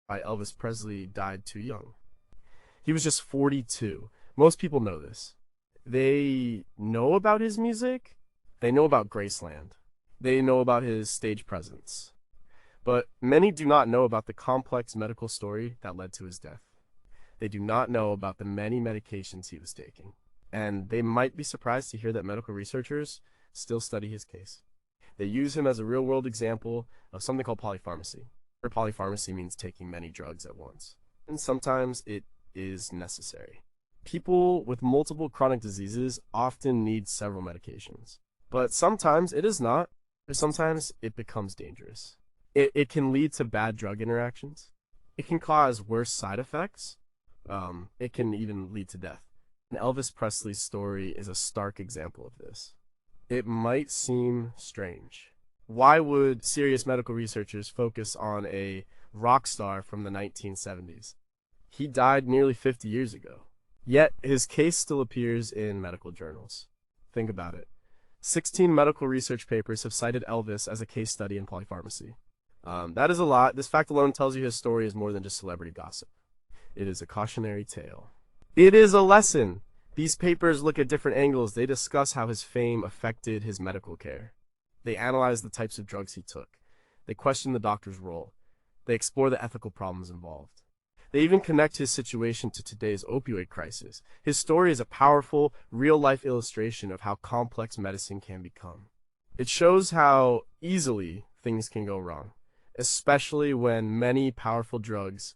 by Elvis Presley died too young. He was just 42. Most people know this. They know about his music, they know about Graceland, they know about his stage presence. But many do not know about the complex medical story that led to his death. They do not know about the many medications he was taking. And they might be surprised to hear that medical researchers still study his case. They use him as a real-world example of something called polypharmacy. Polypharmacy means taking many drugs at once. And sometimes it is necessary. People with multiple chronic diseases often need several medications. But sometimes it is not, or sometimes it becomes dangerous. It can lead to bad drug interactions. It can cause worse side effects. It can even lead to death. And Elvis Presley's story is a stark example of this. It might seem strange. Why would serious medical researchers focus on a rock star from the 1970s? He died nearly 50 years ago. Yet his case still appears in medical journals. Think about it. 16 medical research papers have cited Elvis as a case study in polypharmacy. That is a lot. This fact alone tells you his story is more than just celebrity gossip. It is a cautionary tale. It is a lesson. These papers look at different angles. They discuss how his fame affected his medical care. They analyze the types of drugs he took. They question the doctor's role. They explore the ethical problems involved. They even connect his situation to today's opioid crisis. His story is a powerful, real-life illustration of how complex medicine can become. It shows how easily things can go wrong, especially when many powerful drugs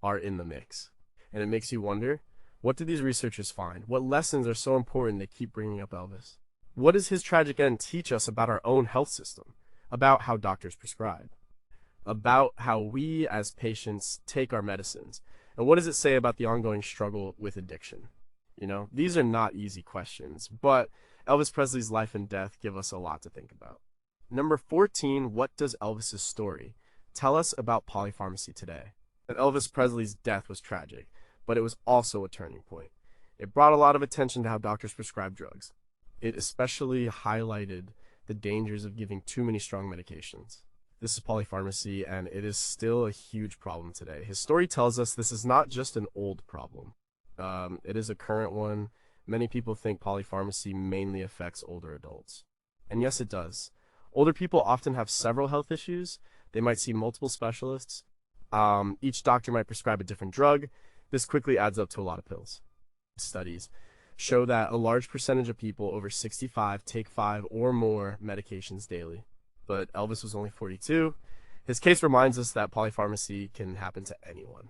are in the mix. And it makes you wonder, what did these researchers find? What lessons are so important they keep bringing up Elvis? What does his tragic end teach us about our own health system? About how doctors prescribe? About how we as patients take our medicines? And what does it say about the ongoing struggle with addiction? These are not easy questions, but Elvis Presley's life and death give us a lot to think about. Number 14, what does Elvis's story tell us about polypharmacy today? That Elvis Presley's death was tragic, but it was also a turning point. It brought a lot of attention to how doctors prescribe drugs. It especially highlighted the dangers of giving too many strong medications. This is polypharmacy, and it is still a huge problem today. His story tells us this is not just an old problem. It is a current one. Many people think polypharmacy mainly affects older adults. And yes, it does. Older people often have several health issues. They might see multiple specialists. Each doctor might prescribe a different drug. This quickly adds up to a lot of pills. Studies show that a large percentage of people over 65 take 5 or more medications daily. But Elvis was only 42. His case reminds us that polypharmacy can happen to anyone.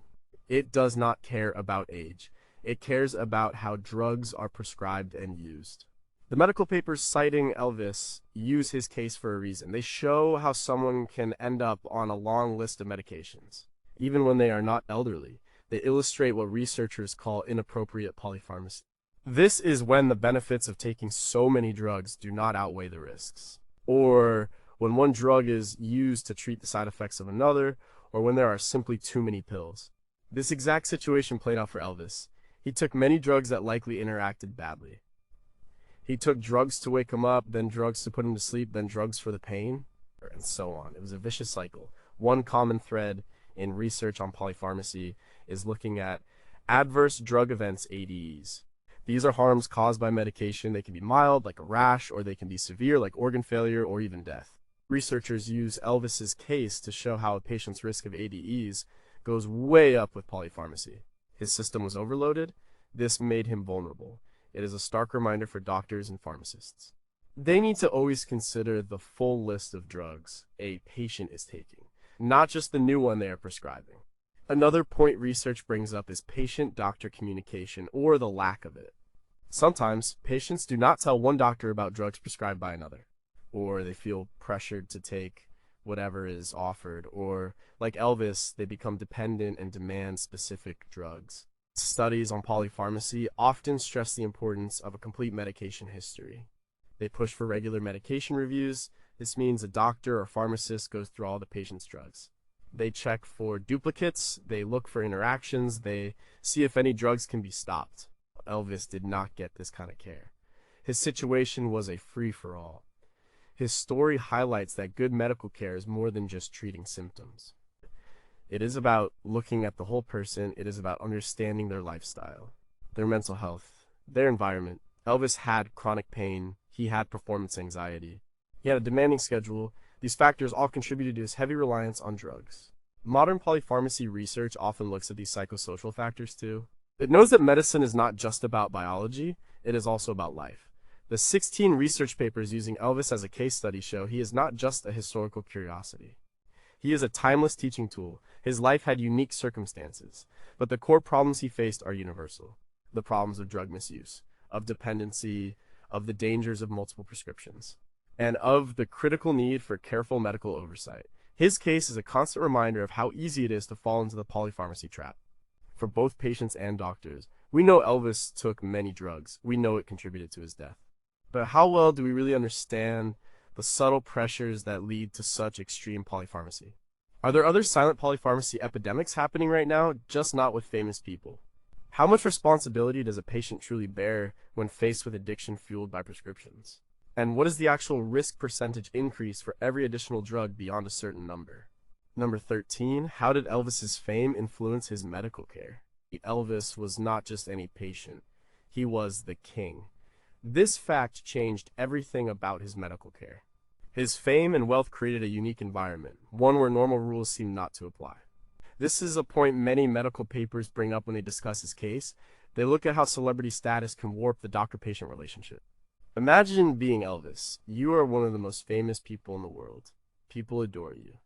It does not care about age. It cares about how drugs are prescribed and used. The medical papers citing Elvis use his case for a reason. They show how someone can end up on a long list of medications, even when they are not elderly. They illustrate what researchers call inappropriate polypharmacy. This is when the benefits of taking so many drugs do not outweigh the risks, or when one drug is used to treat the side effects of another, or when there are simply too many pills. This exact situation played out for Elvis. He took many drugs that likely interacted badly. He took drugs to wake him up, then drugs to put him to sleep, then drugs for the pain, and so on. It was a vicious cycle. One common thread in research on polypharmacy is looking at adverse drug events, ADEs. These are harms caused by medication. They can be mild, like a rash, or they can be severe, like organ failure or even death. Researchers use Elvis's case to show how a patient's risk of ADEs goes way up with polypharmacy. His system was overloaded. This made him vulnerable. It is a stark reminder for doctors and pharmacists. They need to always consider the full list of drugs a patient is taking, not just the new one they are prescribing. Another point research brings up is patient-doctor communication, or the lack of it. Sometimes, patients do not tell one doctor about drugs prescribed by another, or they feel pressured to take whatever is offered, or, like Elvis, they become dependent and demand specific drugs. Studies on polypharmacy often stress the importance of a complete medication history. They push for regular medication reviews. This means a doctor or pharmacist goes through all the patient's drugs. They check for duplicates, they look for interactions, they see if any drugs can be stopped. Elvis did not get this kind of care. His situation was a free-for-all. His story highlights that good medical care is more than just treating symptoms. It is about looking at the whole person. It is about understanding their lifestyle, their mental health, their environment. Elvis had chronic pain. He had performance anxiety. He had a demanding schedule. These factors all contributed to his heavy reliance on drugs. Modern polypharmacy research often looks at these psychosocial factors too. It knows that medicine is not just about biology, it is also about life. The 16 research papers using Elvis as a case study show he is not just a historical curiosity. He is a timeless teaching tool. His life had unique circumstances, but the core problems he faced are universal. The problems of drug misuse, of dependency, of the dangers of multiple prescriptions, and of the critical need for careful medical oversight. His case is a constant reminder of how easy it is to fall into the polypharmacy trap. For both patients and doctors, we know Elvis took many drugs. We know it contributed to his death. But how well do we really understand the subtle pressures that lead to such extreme polypharmacy? Are there other silent polypharmacy epidemics happening right now, just not with famous people? How much responsibility does a patient truly bear when faced with addiction fueled by prescriptions? And what is the actual risk percentage increase for every additional drug beyond a certain number? Number 13, how did Elvis's fame influence his medical care? Elvis was not just any patient. He was the king. This fact changed everything about his medical care. His fame and wealth created a unique environment, one where normal rules seem not to apply. This is a point many medical papers bring up when they discuss his case. They look at how celebrity status can warp the doctor-patient relationship. Imagine being Elvis. You are one of the most famous people in the world. People adore you.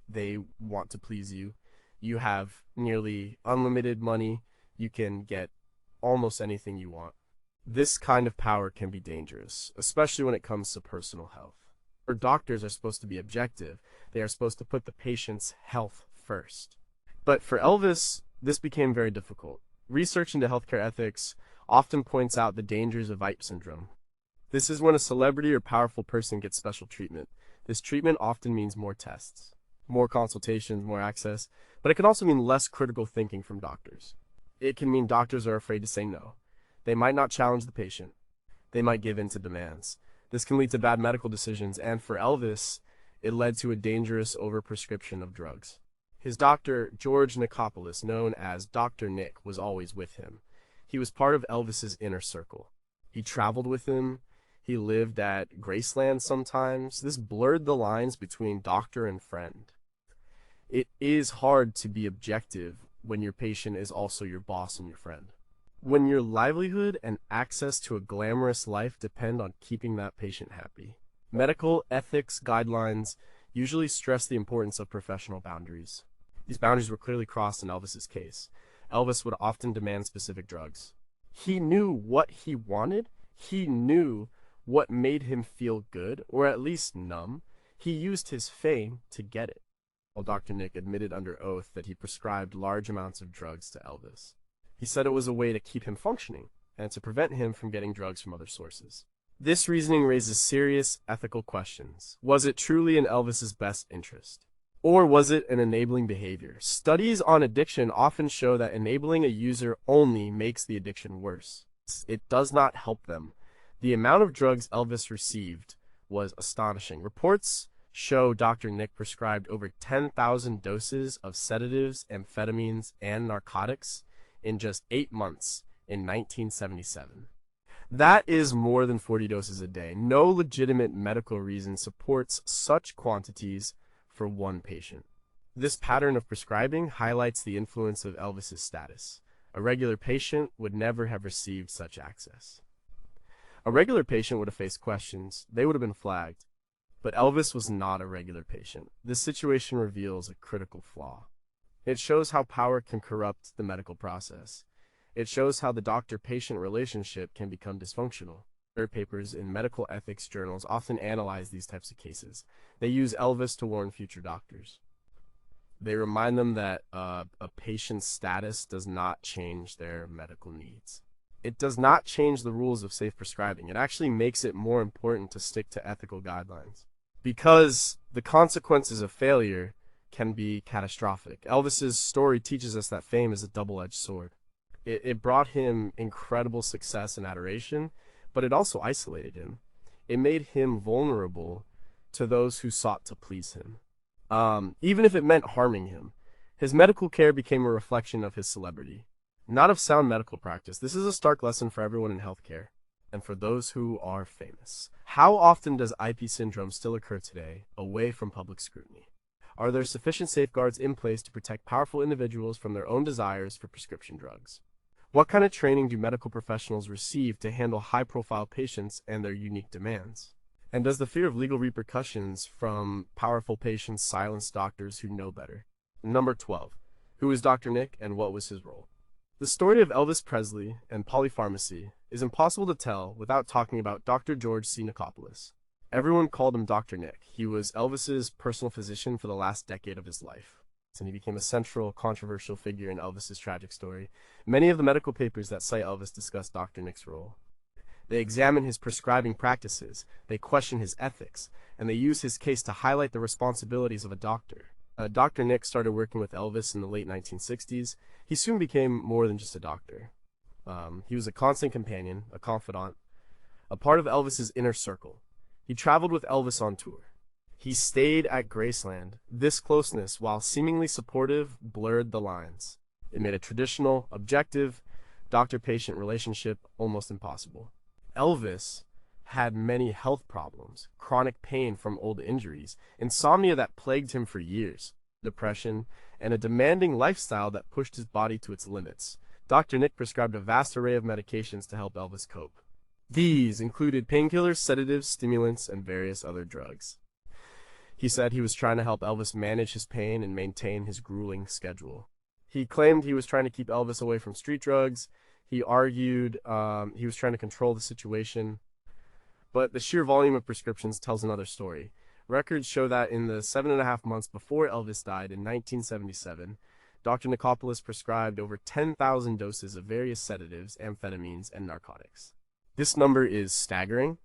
They want to please you. You have nearly unlimited money. You can get almost anything you want. This kind of power can be dangerous, especially when it comes to personal health. Our doctors are supposed to be objective. They are supposed to put the patient's health first. But for Elvis, this became very difficult. Research into healthcare ethics often points out the dangers of VIP syndrome. This is when a celebrity or powerful person gets special treatment. This treatment often means more tests, more consultations, more access, but it can also mean less critical thinking from doctors. It can mean doctors are afraid to say no. They might not challenge the patient. They might give in to demands. This can lead to bad medical decisions, and for Elvis, it led to a dangerous overprescription of drugs. His doctor, George Nicopolis, known as Dr. Nick, was always with him. He was part of Elvis's inner circle. He traveled with him. He lived at Graceland sometimes. This blurred the lines between doctor and friend. It is hard to be objective when your patient is also your boss and your friend. When your livelihood and access to a glamorous life depend on keeping that patient happy. Medical ethics guidelines usually stress the importance of professional boundaries. These boundaries were clearly crossed in Elvis's case. Elvis would often demand specific drugs. He knew what he wanted. He knew what made him feel good, or at least numb. He used his fame to get it. While Dr. Nick admitted under oath that he prescribed large amounts of drugs to Elvis. He said it was a way to keep him functioning and to prevent him from getting drugs from other sources. This reasoning raises serious ethical questions. Was it truly in Elvis's best interest? Or was it an enabling behavior? Studies on addiction often show that enabling a user only makes the addiction worse. It does not help them. The amount of drugs Elvis received was astonishing. Reports show Dr. Nick prescribed over 10,000 doses of sedatives, amphetamines, and narcotics in just 8 months in 1977. That is more than 40 doses a day. No legitimate medical reason supports such quantities for one patient. This pattern of prescribing highlights the influence of Elvis's status. A regular patient would never have received such access. A regular patient would have faced questions. They would have been flagged. But Elvis was not a regular patient. This situation reveals a critical flaw. It shows how power can corrupt the medical process. It shows how the doctor-patient relationship can become dysfunctional. Papers in medical ethics journals often analyze these types of cases. They use Elvis to warn future doctors. They remind them that a patient's status does not change their medical needs. It does not change the rules of safe prescribing. It actually makes it more important to stick to ethical guidelines. Because the consequences of failure can be catastrophic. Elvis's story teaches us that fame is a double-edged sword. It brought him incredible success and adoration, but it also isolated him. It made him vulnerable to those who sought to please him. Even if it meant harming him. His medical care became a reflection of his celebrity, not of sound medical practice. This is a stark lesson for everyone in healthcare, and for those who are famous. How often does IP syndrome still occur today, away from public scrutiny? Are there sufficient safeguards in place to protect powerful individuals from their own desires for prescription drugs? What kind of training do medical professionals receive to handle high-profile patients and their unique demands? And does the fear of legal repercussions from powerful patients silence doctors who know better? Number 12. Who is Dr. Nick and what was his role? The story of Elvis Presley and Polypharmacy is impossible to tell without talking about Dr. George C. Nichopoulos. Everyone called him Dr. Nick. He was Elvis's personal physician for the last decade of his life, and he became a central, controversial figure in Elvis's tragic story. Many of the medical papers that cite Elvis discuss Dr. Nick's role. They examine his prescribing practices, they question his ethics, and they use his case to highlight the responsibilities of a doctor. Dr. Nick started working with Elvis in the late 1960s. He soon became more than just a doctor. He was a constant companion, a confidant, a part of Elvis's inner circle. He traveled with Elvis on tour. He stayed at Graceland. This closeness, while seemingly supportive, blurred the lines. It made a traditional, objective, doctor-patient relationship almost impossible. Elvis had many health problems, chronic pain from old injuries, insomnia that plagued him for years, depression, and a demanding lifestyle that pushed his body to its limits. Dr. Nick prescribed a vast array of medications to help Elvis cope. These included painkillers, sedatives, stimulants, and various other drugs. He said he was trying to help Elvis manage his pain and maintain his grueling schedule. He claimed he was trying to keep Elvis away from street drugs. He argued he was trying to control the situation. But the sheer volume of prescriptions tells another story. Records show that in the 7.5 months before Elvis died in 1977, Dr. Nichopoulos prescribed over 10,000 doses of various sedatives, amphetamines, and narcotics. This number is staggering.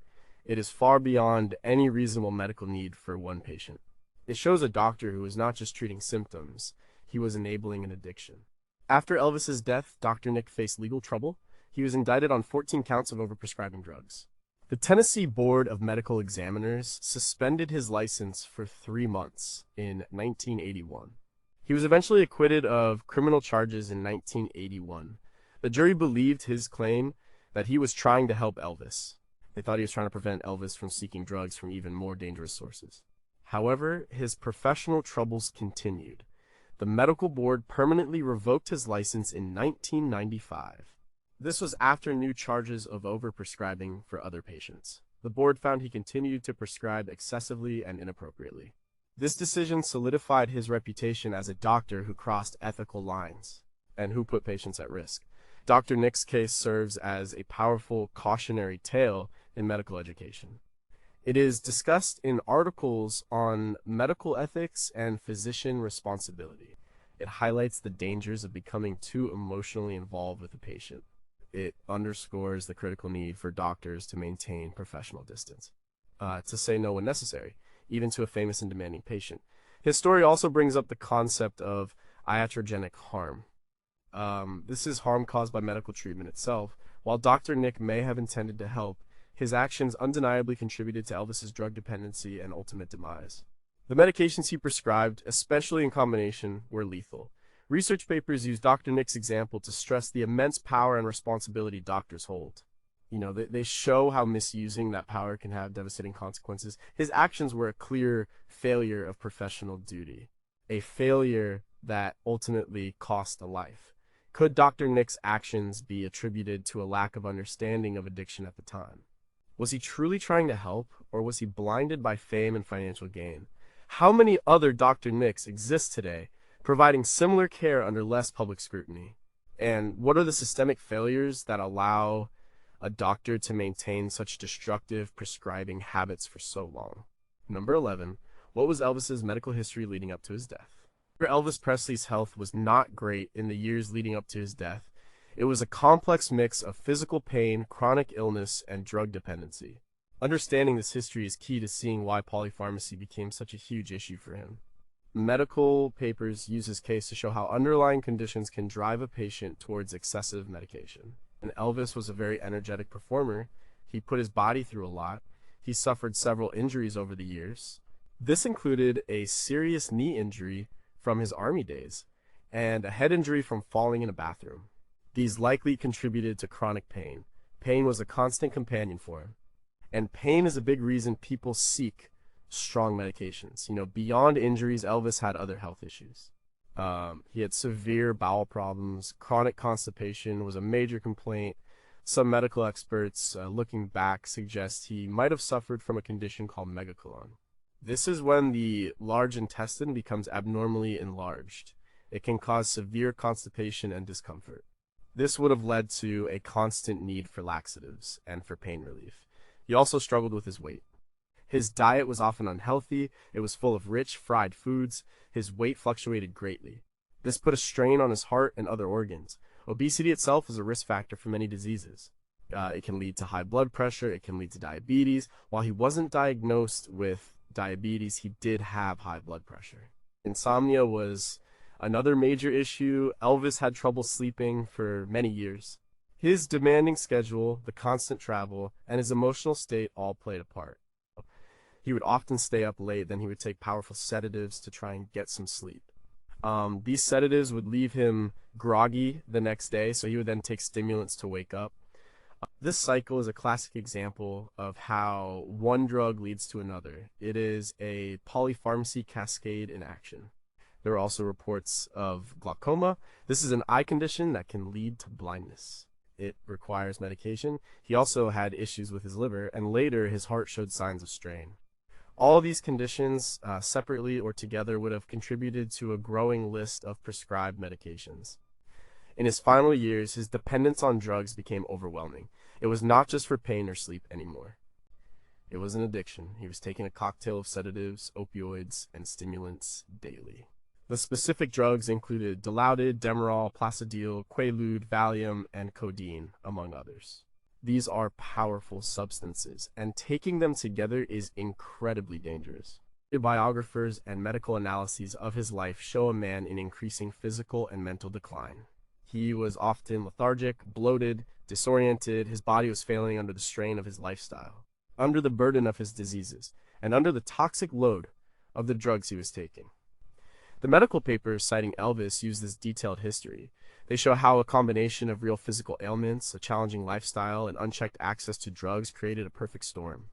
It is far beyond any reasonable medical need for one patient. It shows a doctor who was not just treating symptoms, he was enabling an addiction. After Elvis's death, Dr. Nick faced legal trouble. He was indicted on 14 counts of overprescribing drugs. The Tennessee Board of Medical Examiners suspended his license for 3 months in 1981. He was eventually acquitted of criminal charges in 1981. The jury believed his claim that he was trying to help Elvis. They thought he was trying to prevent Elvis from seeking drugs from even more dangerous sources. However, his professional troubles continued. The medical board permanently revoked his license in 1995. This was after new charges of overprescribing for other patients. The board found he continued to prescribe excessively and inappropriately. This decision solidified his reputation as a doctor who crossed ethical lines and who put patients at risk. Dr. Nick's case serves as a powerful cautionary tale in medical education. It is discussed in articles on medical ethics and physician responsibility. It highlights the dangers of becoming too emotionally involved with a patient. It underscores the critical need for doctors to maintain professional distance, to say no when necessary, even to a famous and demanding patient. His story also brings up the concept of iatrogenic harm. This is harm caused by medical treatment itself. While Dr. Nick may have intended to help, his actions undeniably contributed to Elvis's drug dependency and ultimate demise. The medications he prescribed, especially in combination, were lethal. Research papers use Dr. Nick's example to stress the immense power and responsibility doctors hold. They show how misusing that power can have devastating consequences. His actions were a clear failure of professional duty, a failure that ultimately cost a life. Could Dr. Nick's actions be attributed to a lack of understanding of addiction at the time? Was he truly trying to help, or was he blinded by fame and financial gain? How many other Dr. Nicks exist today, providing similar care under less public scrutiny? And what are the systemic failures that allow a doctor to maintain such destructive prescribing habits for so long? Number 11. What was Elvis's medical history leading up to his death? Elvis Presley's health was not great in the years leading up to his death. It was a complex mix of physical pain, chronic illness, and drug dependency. Understanding this history is key to seeing why polypharmacy became such a huge issue for him. Medical papers use his case to show how underlying conditions can drive a patient towards excessive medication. And Elvis was a very energetic performer. He put his body through a lot. He suffered several injuries over the years. This included a serious knee injury from his army days. and a head injury from falling in a bathroom. These likely contributed to chronic pain. Pain was a constant companion for him. And pain is a big reason people seek strong medications. Beyond injuries, Elvis had other health issues. He had severe bowel problems. Chronic constipation was a major complaint. Some medical experts, looking back, suggest he might have suffered from a condition called megacolon. This is when the large intestine becomes abnormally enlarged. It can cause severe constipation and discomfort. This would have led to a constant need for laxatives and for pain relief. He also struggled with his weight. His diet was often unhealthy. It was full of rich, fried foods. His weight fluctuated greatly. This put a strain on his heart and other organs. Obesity itself is a risk factor for many diseases. It can lead to high blood pressure. It can lead to diabetes. While he wasn't diagnosed with diabetes, he did have high blood pressure. Insomnia was another major issue. Elvis had trouble sleeping for many years. His demanding schedule, the constant travel, and his emotional state all played a part. He would often stay up late, then he would take powerful sedatives to try and get some sleep. These sedatives would leave him groggy the next day, so he would then take stimulants to wake up. This cycle is a classic example of how one drug leads to another. It is a polypharmacy cascade in action. There are also reports of glaucoma. This is an eye condition that can lead to blindness. It requires medication. He also had issues with his liver, and later his heart showed signs of strain. All of these conditions, separately or together, would have contributed to a growing list of prescribed medications. In his final years, his dependence on drugs became overwhelming. It was not just for pain or sleep anymore. It was an addiction. He was taking a cocktail of sedatives, opioids, and stimulants daily. The specific drugs included Dilaudid, Demerol, Placidil, Quaalude, Valium, and codeine, among others. These are powerful substances, and taking them together is incredibly dangerous. Biographers and medical analyses of his life show a man in increasing physical and mental decline. He was often lethargic, bloated, disoriented. His body was failing under the strain of his lifestyle, under the burden of his diseases, and under the toxic load of the drugs he was taking. The medical papers citing Elvis use this detailed history. They show how a combination of real physical ailments, a challenging lifestyle, and unchecked access to drugs created a perfect storm.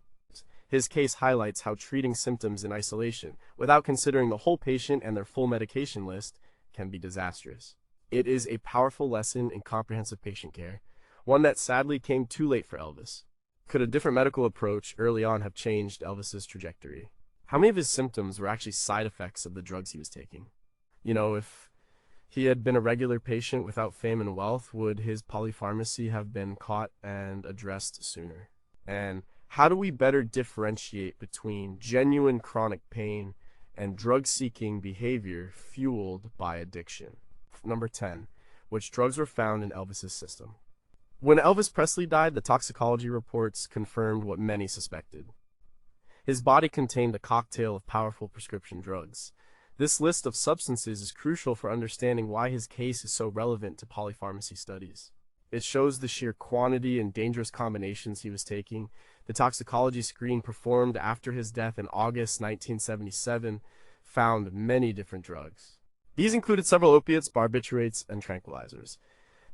His case highlights how treating symptoms in isolation, without considering the whole patient and their full medication list, can be disastrous. It is a powerful lesson in comprehensive patient care, one that sadly came too late for Elvis. Could a different medical approach early on have changed Elvis's trajectory? How many of his symptoms were actually side effects of the drugs he was taking? If he had been a regular patient without fame and wealth, would his polypharmacy have been caught and addressed sooner? And how do we better differentiate between genuine chronic pain and drug-seeking behavior fueled by addiction? Number 10. Which drugs were found in Elvis's system? When Elvis Presley died, the toxicology reports confirmed what many suspected. His body contained a cocktail of powerful prescription drugs. This list of substances is crucial for understanding why his case is so relevant to polypharmacy studies. It shows the sheer quantity and dangerous combinations he was taking. The toxicology screen performed after his death in August 1977 found many different drugs. These included several opiates, barbiturates, and tranquilizers.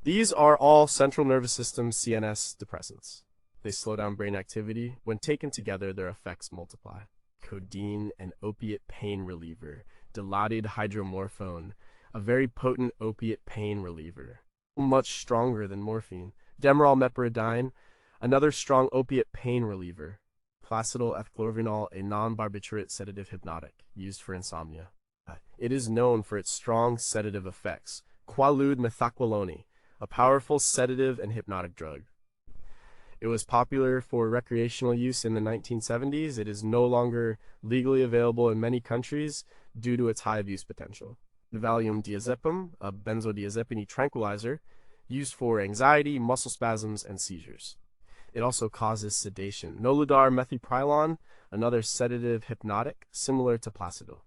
These are all central nervous system CNS depressants. They slow down brain activity. When taken together, their effects multiply. Codeine, an opiate pain reliever. Dilaudid hydromorphone, a very potent opiate pain reliever, much stronger than morphine. Demerol meperidine, another strong opiate pain reliever. Placidil ethchlorvinol, a non-barbiturate sedative hypnotic, used for insomnia. It is known for its strong sedative effects. Quaalude methaqualone, a powerful sedative and hypnotic drug. It was popular for recreational use in the 1970s. It is no longer legally available in many countries due to its high abuse potential. Valium diazepam, a benzodiazepine tranquilizer, used for anxiety, muscle spasms, and seizures. It also causes sedation. Noludar methylprilon, another sedative hypnotic, similar to Placidil.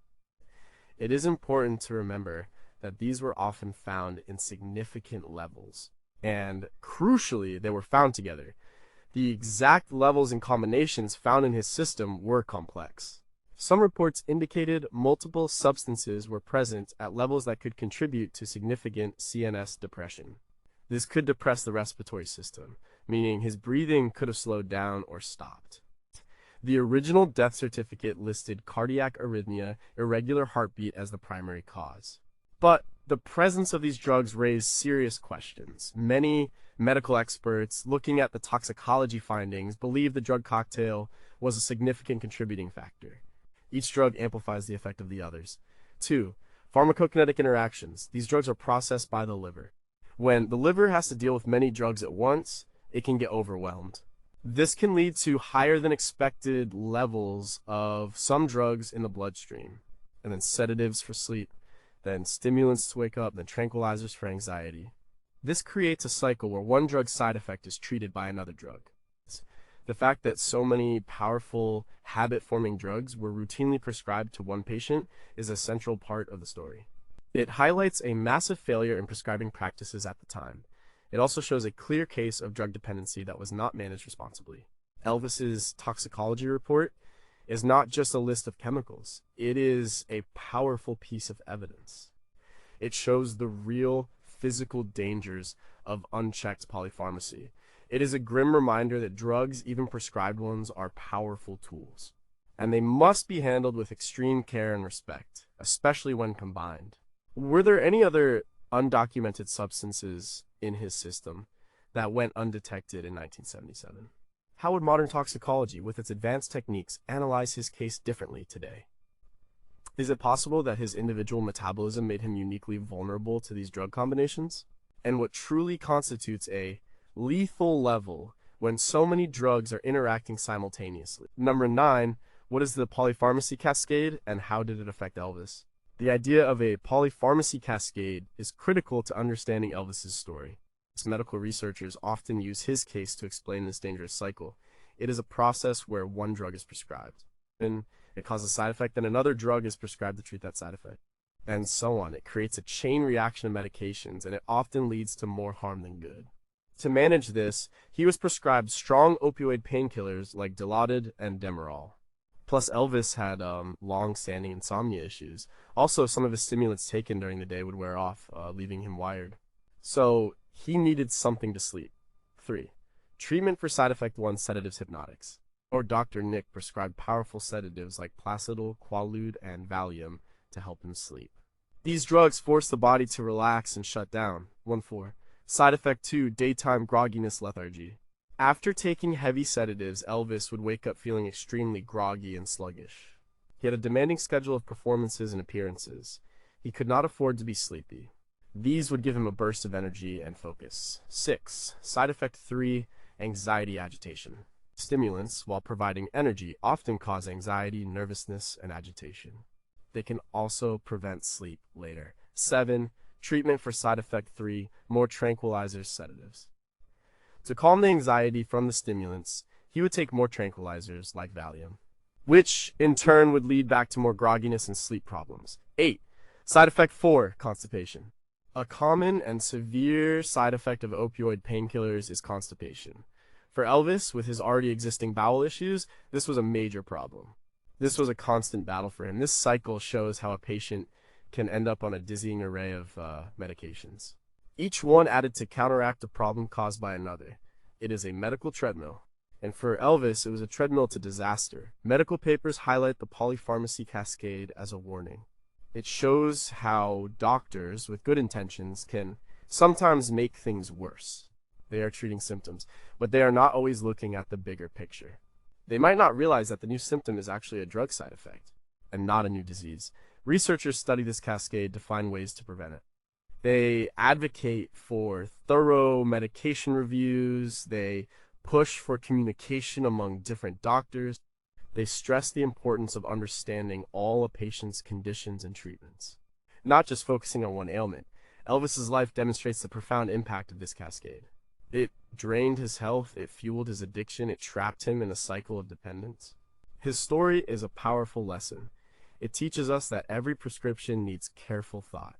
It is important to remember that these were often found in significant levels, and crucially, they were found together. The exact levels and combinations found in his system were complex. Some reports indicated multiple substances were present at levels that could contribute to significant CNS depression. This could depress the respiratory system, meaning his breathing could have slowed down or stopped. The original death certificate listed cardiac arrhythmia, irregular heartbeat as the primary cause. But the presence of these drugs raised serious questions. Many medical experts looking at the toxicology findings believe the drug cocktail was a significant contributing factor. Each drug amplifies the effect of the others. 2. Pharmacokinetic interactions. These drugs are processed by the liver. When the liver has to deal with many drugs at once, it can get overwhelmed. This can lead to higher than expected levels of some drugs in the bloodstream, and then sedatives for sleep, then stimulants to wake up, then tranquilizers for anxiety. This creates a cycle where one drug's side effect is treated by another drug. The fact that so many powerful habit-forming drugs were routinely prescribed to one patient is a central part of the story. It highlights a massive failure in prescribing practices at the time. It also shows a clear case of drug dependency that was not managed responsibly. Elvis's toxicology report is not just a list of chemicals. It is a powerful piece of evidence. It shows the real physical dangers of unchecked polypharmacy. It is a grim reminder that drugs, even prescribed ones, are powerful tools, and they must be handled with extreme care and respect, especially when combined. Were there any other undocumented substances in his system that went undetected in 1977? How would modern toxicology, with its advanced techniques, analyze his case differently today? Is it possible that his individual metabolism made him uniquely vulnerable to these drug combinations? And what truly constitutes a lethal level when so many drugs are interacting simultaneously? Number 9, what is the polypharmacy cascade and how did it affect Elvis? The idea of a polypharmacy cascade is critical to understanding Elvis's story. Medical researchers often use his case to explain this dangerous cycle. It is a process where one drug is prescribed, and it causes a side effect, then another drug is prescribed to treat that side effect, and so on. It creates a chain reaction of medications, and it often leads to more harm than good. To manage this, he was prescribed strong opioid painkillers like Dilaudid and Demerol. Plus, Elvis had long-standing insomnia issues. Also, some of his stimulants taken during the day would wear off, leaving him wired. So, he needed something to sleep. 3. Treatment for side effect 1 sedatives hypnotics. Or Dr. Nick prescribed powerful sedatives like Placidil, Quaalude, and Valium to help him sleep. These drugs force the body to relax and shut down. 1-4. Side effect 2, daytime grogginess lethargy. After taking heavy sedatives, Elvis would wake up feeling extremely groggy and sluggish. He had a demanding schedule of performances and appearances. He could not afford to be sleepy. These would give him a burst of energy and focus. 6. Side effect 3, anxiety agitation. Stimulants, while providing energy, often cause anxiety, nervousness, and agitation. They can also prevent sleep later. 7. Treatment for side effect 3, more tranquilizers, sedatives. To calm the anxiety from the stimulants, he would take more tranquilizers like Valium, which in turn would lead back to more grogginess and sleep problems. 8. Side effect 4, constipation. A common and severe side effect of opioid painkillers is constipation. For Elvis, with his already existing bowel issues, this was a major problem. This was a constant battle for him. This cycle shows how a patient can end up on a dizzying array of medications. Each one added to counteract a problem caused by another. It is a medical treadmill. And for Elvis, it was a treadmill to disaster. Medical papers highlight the polypharmacy cascade as a warning. It shows how doctors with good intentions can sometimes make things worse. They are treating symptoms, but they are not always looking at the bigger picture. They might not realize that the new symptom is actually a drug side effect and not a new disease. Researchers study this cascade to find ways to prevent it. They advocate for thorough medication reviews. They push for communication among different doctors. They stress the importance of understanding all a patient's conditions and treatments, not just focusing on one ailment. Elvis's life demonstrates the profound impact of this cascade. It drained his health, it fueled his addiction, it trapped him in a cycle of dependence. His story is a powerful lesson. It teaches us that every prescription needs careful thought,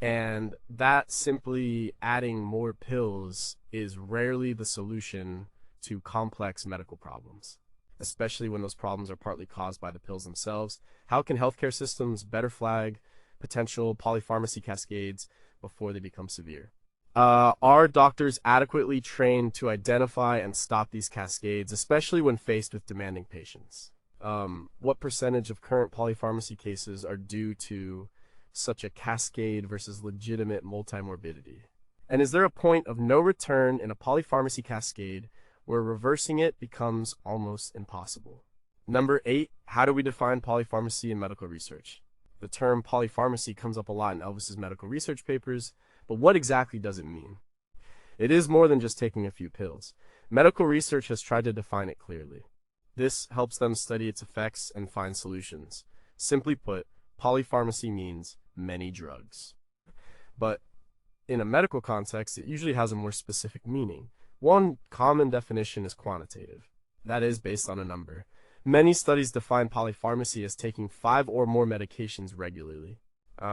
and that simply adding more pills is rarely the solution to complex medical problems. especially when those problems are partly caused by the pills themselves? How can healthcare systems better flag potential polypharmacy cascades before they become severe? Are doctors adequately trained to identify and stop these cascades, especially when faced with demanding patients? What percentage of current polypharmacy cases are due to such a cascade versus legitimate multimorbidity? And is there a point of no return in a polypharmacy cascade where reversing it becomes almost impossible? Number 8, how do we define polypharmacy in medical research? The term polypharmacy comes up a lot in Elvis's medical research papers, but what exactly does it mean? It is more than just taking a few pills. Medical research has tried to define it clearly. This helps them study its effects and find solutions. Simply put, polypharmacy means many drugs. But in a medical context, it usually has a more specific meaning. One common definition is quantitative. That is based on a number. Many studies define polypharmacy as taking 5 or more medications regularly.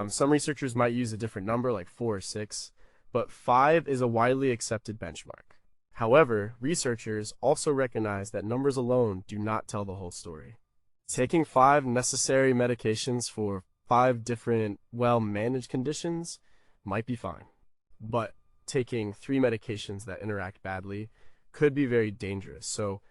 Some researchers might use a different number, like 4 or 6, but 5 is a widely accepted benchmark. However, researchers also recognize that numbers alone do not tell the whole story. Taking 5 necessary medications for 5 different, well-managed conditions might be fine, but taking 3 medications that interact badly could be very dangerous. So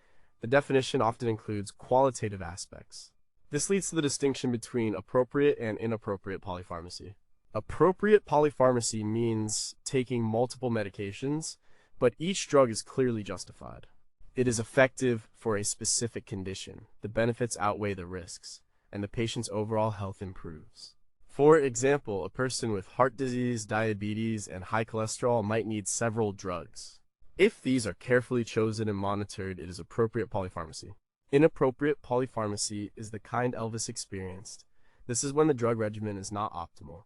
the definition often includes qualitative aspects. This leads to the distinction between appropriate and inappropriate polypharmacy. Appropriate polypharmacy means taking multiple medications, but each drug is clearly justified. It is effective for a specific condition. The benefits outweigh the risks, and the patient's overall health improves. For example, a person with heart disease, diabetes, and high cholesterol might need several drugs. If these are carefully chosen and monitored, it is appropriate polypharmacy. Inappropriate polypharmacy is the kind Elvis experienced. This is when the drug regimen is not optimal.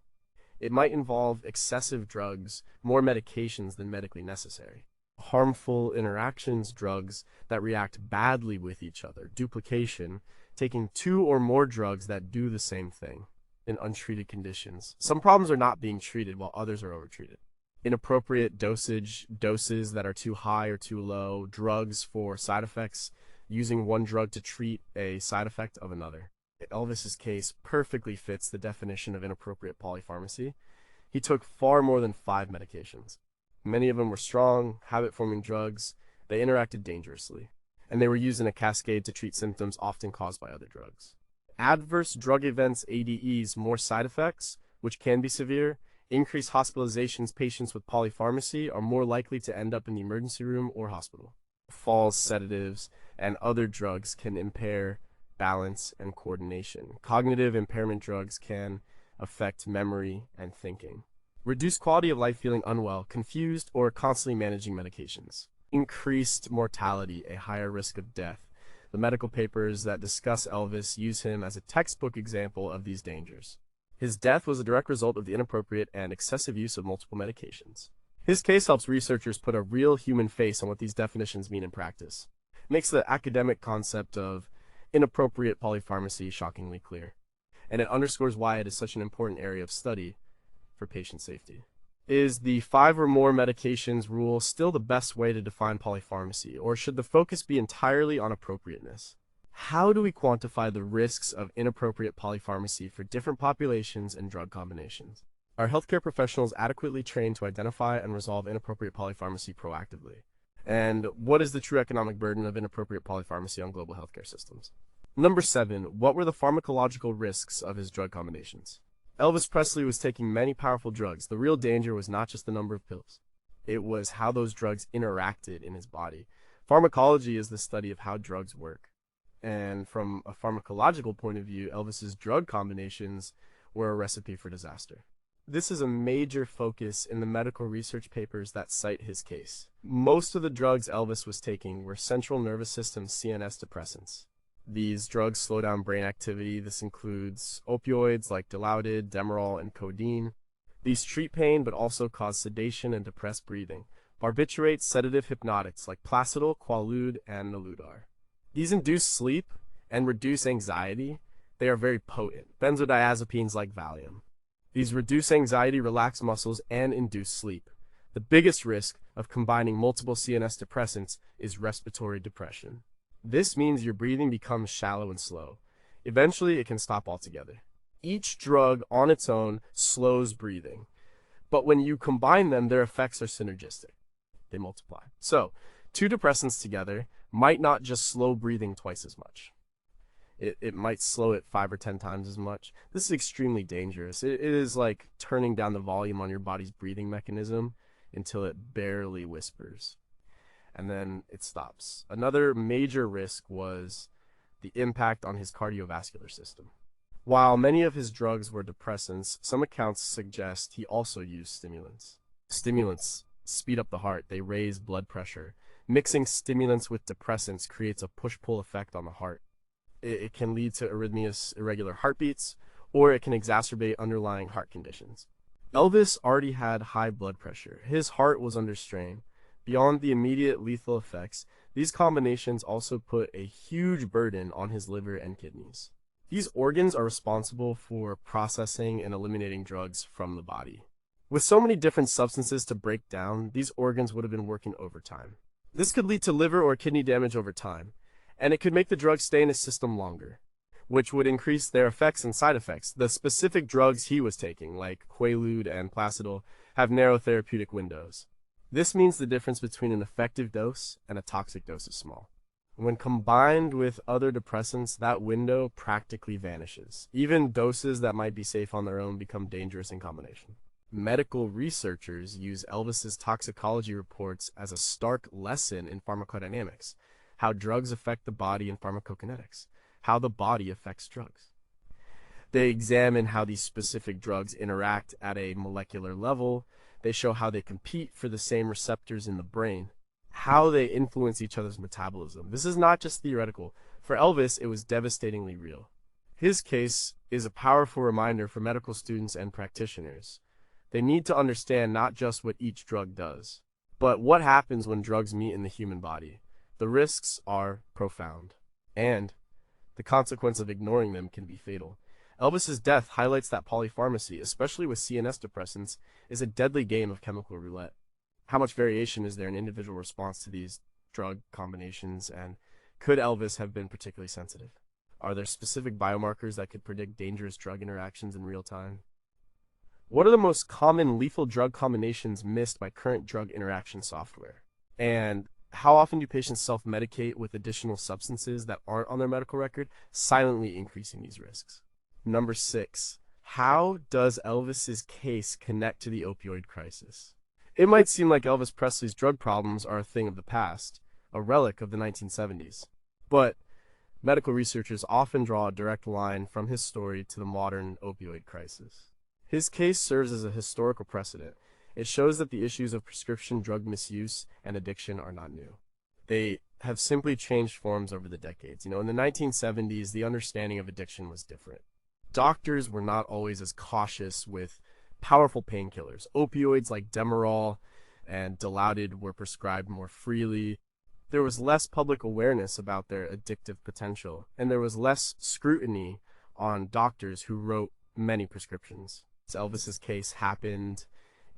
It might involve excessive drugs, more medications than medically necessary. Harmful interactions, drugs that react badly with each other, duplication, taking 2 or more drugs that do the same thing in untreated conditions. Some problems are not being treated while others are overtreated. Inappropriate doses that are too high or too low, drugs for side effects, using one drug to treat a side effect of another. Elvis's case perfectly fits the definition of inappropriate polypharmacy. He took far more than 5 medications. Many of them were strong, habit-forming drugs. They interacted dangerously, and they were used in a cascade to treat symptoms often caused by other drugs. Adverse drug events, ADEs, more side effects, which can be severe, increased hospitalizations. Patients with polypharmacy are more likely to end up in the emergency room or hospital. Falls, sedatives, and other drugs can impair balance and coordination. Cognitive impairment drugs can affect memory and thinking. Reduced quality of life, feeling unwell, confused, or constantly managing medications. Increased mortality, a higher risk of death. The medical papers that discuss Elvis use him as a textbook example of these dangers. His death was a direct result of the inappropriate and excessive use of multiple medications. His case helps researchers put a real human face on what these definitions mean in practice. It makes the academic concept of inappropriate polypharmacy shockingly clear, and it underscores why it is such an important area of study for patient safety. Is the 5 or more medications rule still the best way to define polypharmacy, or should the focus be entirely on appropriateness? How do we quantify the risks of inappropriate polypharmacy for different populations and drug combinations? Are healthcare professionals adequately trained to identify and resolve inappropriate polypharmacy proactively? And what is the true economic burden of inappropriate polypharmacy on global healthcare systems? Number 7, what were the pharmacological risks of his drug combinations? Elvis Presley was taking many powerful drugs. The real danger was not just the number of pills. It was how those drugs interacted in his body. Pharmacology is the study of how drugs work. And from a pharmacological point of view, Elvis's drug combinations were a recipe for disaster. This is a major focus in the medical research papers that cite his case. Most of the drugs Elvis was taking were central nervous system CNS depressants. These drugs slow down brain activity. This includes opioids like Dilaudid, Demerol, and codeine. These treat pain but also cause sedation and depressed breathing. Barbiturates, sedative hypnotics like Placidil, Quaalude, and Naludar. These induce sleep and reduce anxiety. They are very potent. Benzodiazepines like Valium. These reduce anxiety, relax muscles, and induce sleep. The biggest risk of combining multiple CNS depressants is respiratory depression. This means your breathing becomes shallow and slow. Eventually, it can stop altogether. Each drug on its own slows breathing, but when you combine them, their effects are synergistic. They multiply. So, two depressants together might not just slow breathing twice as much. It might slow it 5 or 10 times as much. This is extremely dangerous. It is like turning down the volume on your body's breathing mechanism until it barely whispers, and then it stops. Another major risk was the impact on his cardiovascular system. While many of his drugs were depressants, some accounts suggest he also used stimulants. Stimulants speed up the heart, they raise blood pressure. Mixing stimulants with depressants creates a push-pull effect on the heart. It can lead to arrhythmias, irregular heartbeats, or it can exacerbate underlying heart conditions. Elvis already had high blood pressure. His heart was under strain. Beyond the immediate lethal effects, these combinations also put a huge burden on his liver and kidneys. These organs are responsible for processing and eliminating drugs from the body. With so many different substances to break down, these organs would have been working overtime. This could lead to liver or kidney damage over time, and it could make the drugs stay in his system longer, which would increase their effects and side effects. The specific drugs he was taking, like Quaalude and Placidil, have narrow therapeutic windows. This means the difference between an effective dose and a toxic dose is small. When combined with other depressants, that window practically vanishes. Even doses that might be safe on their own become dangerous in combination. Medical researchers use Elvis's toxicology reports as a stark lesson in pharmacodynamics, how drugs affect the body in pharmacokinetics, how the body affects drugs. They examine how these specific drugs interact at a molecular level. They show how they compete for the same receptors in the brain, how they influence each other's metabolism. This is not just theoretical. For Elvis, it was devastatingly real. His case is a powerful reminder for medical students and practitioners. They need to understand not just what each drug does, but what happens when drugs meet in the human body. The risks are profound, and the consequence of ignoring them can be fatal. Elvis's death highlights that polypharmacy, especially with CNS depressants, is a deadly game of chemical roulette. How much variation is there in individual response to these drug combinations, and could Elvis have been particularly sensitive? Are there specific biomarkers that could predict dangerous drug interactions in real time? What are the most common lethal drug combinations missed by current drug interaction software? And how often do patients self-medicate with additional substances that aren't on their medical record, silently increasing these risks? Number 6. How does Elvis's case connect to the opioid crisis? It might seem like Elvis Presley's drug problems are a thing of the past, a relic of the 1970s. But medical researchers often draw a direct line from his story to the modern opioid crisis. His case serves as a historical precedent. It shows that the issues of prescription drug misuse and addiction are not new. They have simply changed forms over the decades. In the 1970s, the understanding of addiction was different. Doctors were not always as cautious with powerful painkillers. Opioids like Demerol and Dilaudid were prescribed more freely. There was less public awareness about their addictive potential, and there was less scrutiny on doctors who wrote many prescriptions. Elvis's case happened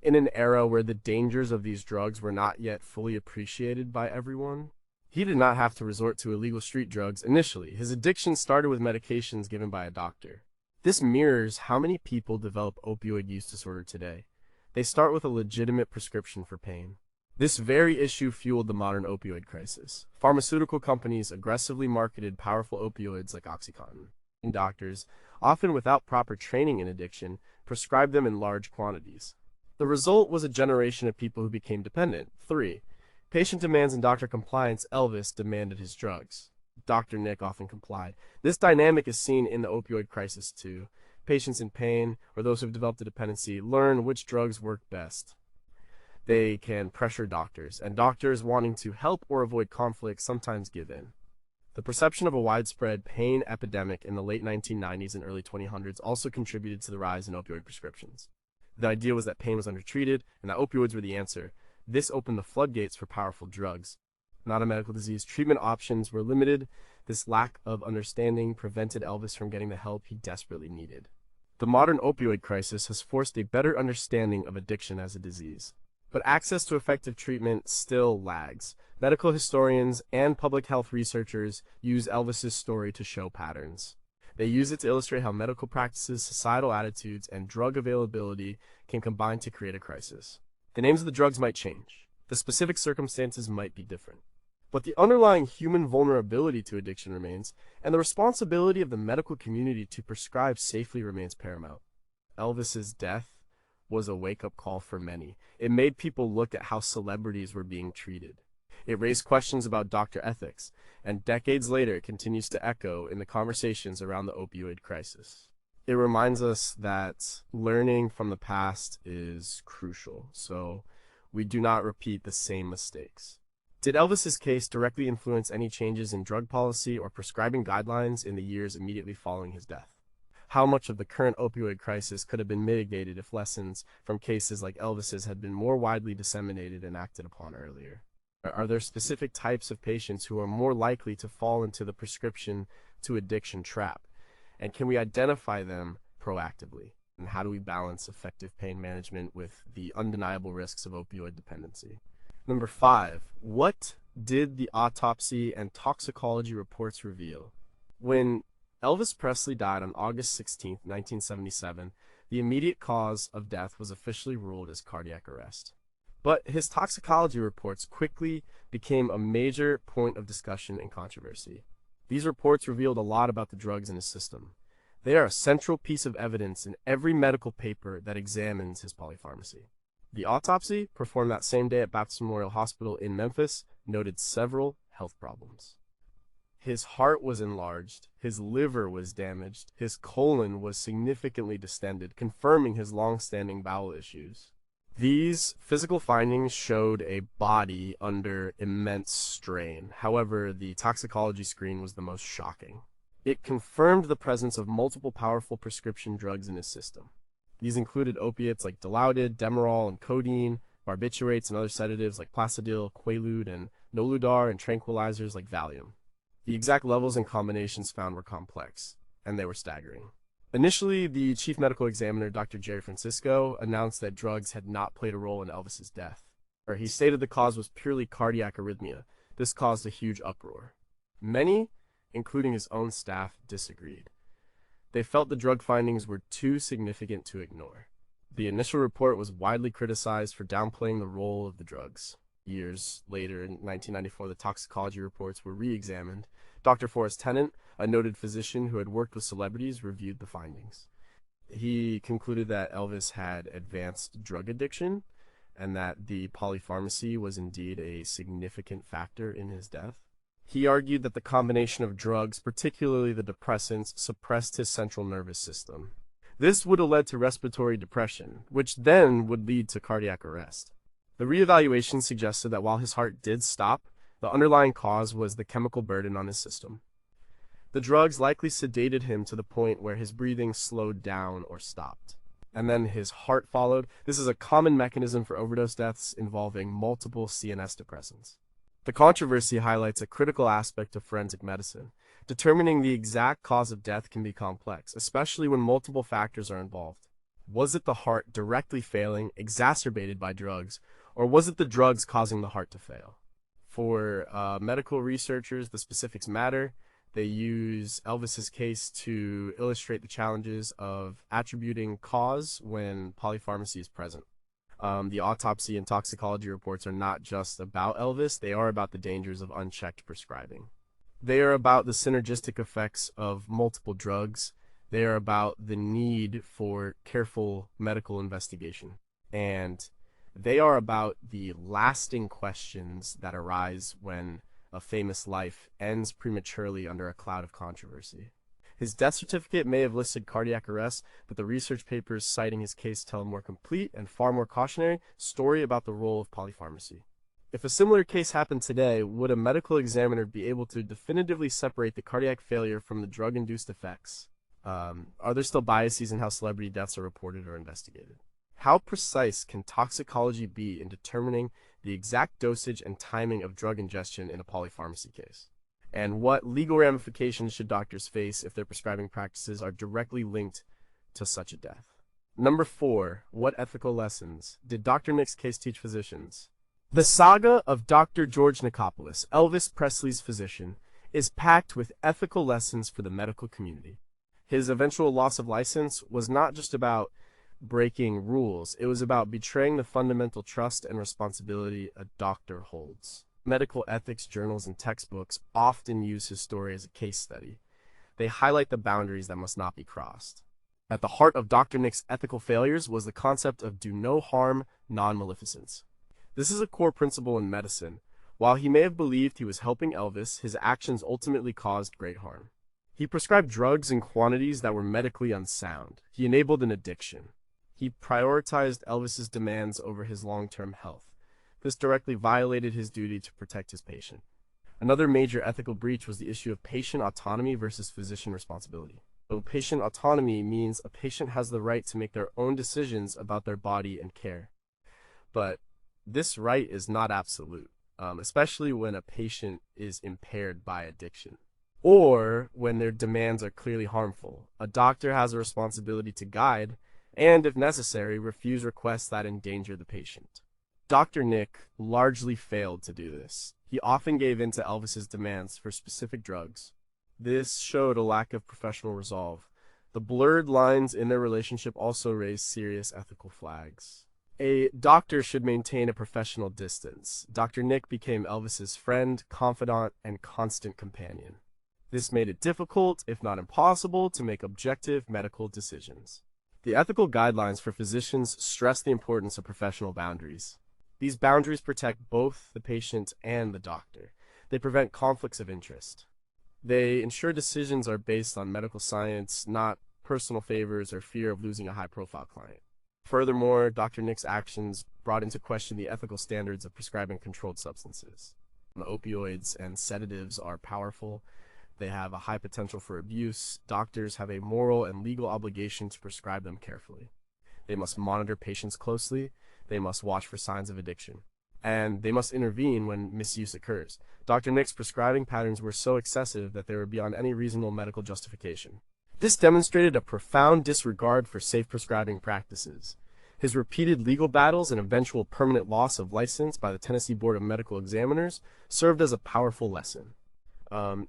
in an era where the dangers of these drugs were not yet fully appreciated by everyone. He did not have to resort to illegal street drugs initially. His addiction started with medications given by a doctor. This mirrors how many people develop opioid use disorder today. They start with a legitimate prescription for pain. This very issue fueled the modern opioid crisis. Pharmaceutical companies aggressively marketed powerful opioids like OxyContin. And doctors, often without proper training in addiction, prescribed them in large quantities. The result was a generation of people who became dependent. 3. Patient demands and doctor compliance. Elvis demanded his drugs. Dr. Nick often complied. This dynamic is seen in the opioid crisis too. Patients in pain, or those who have developed a dependency, learn which drugs work best. They can pressure doctors, and doctors wanting to help or avoid conflict sometimes give in. The perception of a widespread pain epidemic in the late 1990s and early 2000s also contributed to the rise in opioid prescriptions. The idea was that pain was undertreated and that opioids were the answer. This opened the floodgates for powerful drugs. Not a medical disease, treatment options were limited. This lack of understanding prevented Elvis from getting the help he desperately needed. The modern opioid crisis has forced a better understanding of addiction as a disease. But access to effective treatment still lags. Medical historians and public health researchers use Elvis's story to show patterns. They use it to illustrate how medical practices, societal attitudes, and drug availability can combine to create a crisis. The names of the drugs might change. The specific circumstances might be different. But the underlying human vulnerability to addiction remains, and the responsibility of the medical community to prescribe safely remains paramount. Elvis's death was a wake-up call for many. It made people look at how celebrities were being treated. It raised questions about doctor ethics, and decades later it continues to echo in the conversations around the opioid crisis. It reminds us that learning from the past is crucial, so we do not repeat the same mistakes. Did Elvis's case directly influence any changes in drug policy or prescribing guidelines in the years immediately following his death? How much of the current opioid crisis could have been mitigated if lessons from cases like Elvis's had been more widely disseminated and acted upon earlier? Are there specific types of patients who are more likely to fall into the prescription to addiction trap? And can we identify them proactively? And how do we balance effective pain management with the undeniable risks of opioid dependency? Number 5, what did the autopsy and toxicology reports reveal? When Elvis Presley died on August 16, 1977, the immediate cause of death was officially ruled as cardiac arrest. But his toxicology reports quickly became a major point of discussion and controversy. These reports revealed a lot about the drugs in his system. They are a central piece of evidence in every medical paper that examines his polypharmacy. The autopsy, performed that same day at Baptist Memorial Hospital in Memphis, noted several health problems. His heart was enlarged, his liver was damaged, his colon was significantly distended, confirming his long-standing bowel issues. These physical findings showed a body under immense strain. However, the toxicology screen was the most shocking. It confirmed the presence of multiple powerful prescription drugs in his system. These included opiates like Dilaudid, Demerol, and codeine, barbiturates and other sedatives like Placidil, Quaalude, and Noludar, and tranquilizers like Valium. The exact levels and combinations found were complex, and they were staggering. Initially, the chief medical examiner, Dr. Jerry Francisco, announced that drugs had not played a role in Elvis's death. He stated the cause was purely cardiac arrhythmia. This caused a huge uproar. Many, including his own staff, disagreed. They felt the drug findings were too significant to ignore. The initial report was widely criticized for downplaying the role of the drugs. Years later, in 1994, the toxicology reports were re-examined. Dr. Forrest Tennant, a noted physician who had worked with celebrities, reviewed the findings. He concluded that Elvis had advanced drug addiction and that the polypharmacy was indeed a significant factor in his death. He argued that the combination of drugs, particularly the depressants, suppressed his central nervous system. This would have led to respiratory depression, which then would lead to cardiac arrest. The reevaluation suggested that while his heart did stop, the underlying cause was the chemical burden on his system. The drugs likely sedated him to the point where his breathing slowed down or stopped. And then his heart followed. This is a common mechanism for overdose deaths involving multiple CNS depressants. The controversy highlights a critical aspect of forensic medicine. Determining the exact cause of death can be complex, especially when multiple factors are involved. Was it the heart directly failing, exacerbated by drugs, or was it the drugs causing the heart to fail? For medical researchers, the specifics matter. They use Elvis's case to illustrate the challenges of attributing cause when polypharmacy is present. The autopsy and toxicology reports are not just about Elvis, they are about the dangers of unchecked prescribing. They are about the synergistic effects of multiple drugs. They are about the need for careful medical investigation. And they are about the lasting questions that arise when a famous life ends prematurely under a cloud of controversy. His death certificate may have listed cardiac arrest, but the research papers citing his case tell a more complete and far more cautionary story about the role of polypharmacy. If a similar case happened today, would a medical examiner be able to definitively separate the cardiac failure from the drug-induced effects? Are there still biases in how celebrity deaths are reported or investigated? How precise can toxicology be in determining the exact dosage and timing of drug ingestion in a polypharmacy case? And what legal ramifications should doctors face if their prescribing practices are directly linked to such a death? Number 4. What ethical lessons did Dr. Nick's case teach physicians? The saga of Dr. George Nicopolis, Elvis Presley's physician, is packed with ethical lessons for the medical community. His eventual loss of license was not just about breaking rules, it was about betraying the fundamental trust and responsibility a doctor holds. Medical ethics journals and textbooks often use his story as a case study. They highlight the boundaries that must not be crossed. At the heart of Dr. Nick's ethical failures was the concept of do no harm, non-maleficence. This is a core principle in medicine. While he may have believed he was helping Elvis, his actions ultimately caused great harm. He prescribed drugs in quantities that were medically unsound. He enabled an addiction. He prioritized Elvis's demands over his long-term health. This directly violated his duty to protect his patient. Another major ethical breach was the issue of patient autonomy versus physician responsibility. So patient autonomy means a patient has the right to make their own decisions about their body and care. But this right is not absolute, especially when a patient is impaired by addiction, or when their demands are clearly harmful. A doctor has a responsibility to guide, and if necessary, refuse requests that endanger the patient. Dr. Nick largely failed to do this. He often gave in to Elvis's demands for specific drugs. This showed a lack of professional resolve. The blurred lines in their relationship also raised serious ethical flags. A doctor should maintain a professional distance. Dr. Nick became Elvis's friend, confidant, and constant companion. This made it difficult, if not impossible, to make objective medical decisions. The ethical guidelines for physicians stress the importance of professional boundaries. These boundaries protect both the patient and the doctor. They prevent conflicts of interest. They ensure decisions are based on medical science, not personal favors or fear of losing a high-profile client. Furthermore, Dr. Nick's actions brought into question the ethical standards of prescribing controlled substances. The opioids and sedatives are powerful. They have a high potential for abuse. Doctors have a moral and legal obligation to prescribe them carefully. They must monitor patients closely. They must watch for signs of addiction. And they must intervene when misuse occurs. Dr. Nick's prescribing patterns were so excessive that they were beyond any reasonable medical justification. This demonstrated a profound disregard for safe prescribing practices. His repeated legal battles and eventual permanent loss of license by the Tennessee Board of Medical Examiners served as a powerful lesson.